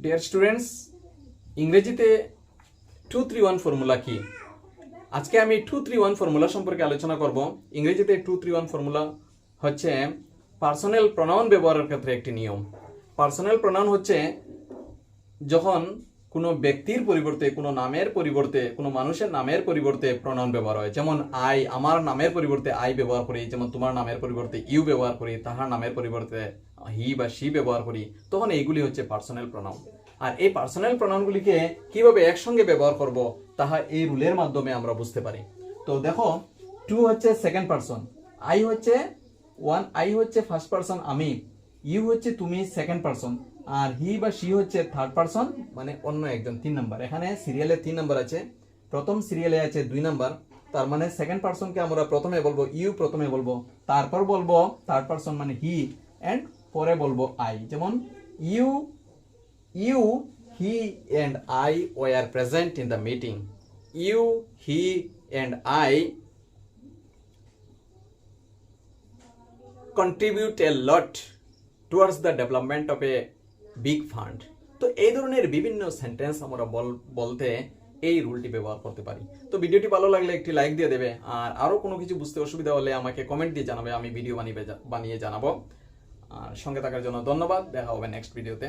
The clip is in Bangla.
ডিয়ার স্টুডেন্টস, ইংরেজিতে 231 ফর্মুলা কি? আজকে আমি 231 ফর্মুলা সম্পর্কে আলোচনা করব। ইংরেজিতে 231 ফর্মুলা হচ্ছে পার্সোনাল প্রোনাউন ব্যবহারের ক্ষেত্রে একটি নিয়ম। পার্সোনাল প্রোনাউন হচ্ছে যখন কোনো ব্যক্তির পরিবর্তে, কোনো নামের পরিবর্তে, কোনো মানুষের নামের পরিবর্তে প্রোনাউন ব্যবহার হয়। যেমন আই, আমার নামের পরিবর্তে আই ব্যবহার করি, যেমন তোমার নামের পরিবর্তে ইউ ব্যবহার করি, তাহার নামের পরিবর্তে হি বা শি ব্যবহার করি, তখন এইগুলি হচ্ছে পার্সোনাল প্রোনাউন। আর এই পার্সোনাল প্রোনাউনগুলিকে কিভাবে একসঙ্গে ব্যবহার করব তাহা এই রুলের মাধ্যমে আমরা বুঝতে পারি। তো দেখো, টু হচ্ছে সেকেন্ড পারসন, আই হচ্ছে ফার্স্ট পারসন আমি, ইউ হচ্ছে তুমি সেকেন্ড পারসন, আর হি বা শি হচ্ছে থার্ড পারসন মানে অন্য একজন, 3 নাম্বার। এখানে সিরিয়ালে 3 নাম্বার আছে, প্রথম সিরিয়ালে আছে 2 নাম্বার। তার মানে সেকেন্ড পারসনকে আমরা প্রথমে বলবো ইউ, প্রথমে বলবো, তারপর বলবো থার্ড পারসন মানে হি, এন্ড পরে বলবো আই। যেমন you, he and I were present in the meeting. You, he and I contribute a lot towards the development of a big fund. তো এই ধরনের বিভিন্ন সেন্টেন্স আমরা বলতে এই রুলটি ব্যবহার করতে পারি। তো ভিডিওটি ভালো লাগলে একটি লাইক দিয়ে দেবে, আর আরও কোনো কিছু বুঝতে অসুবিধা হলে আমাকে কমেন্ট দিয়ে জানাবে, আমি ভিডিও বানিয়ে জানাবো। আর সঙ্গে থাকার জন্য ধন্যবাদ। দেখা হবে নেক্সট ভিডিওতে।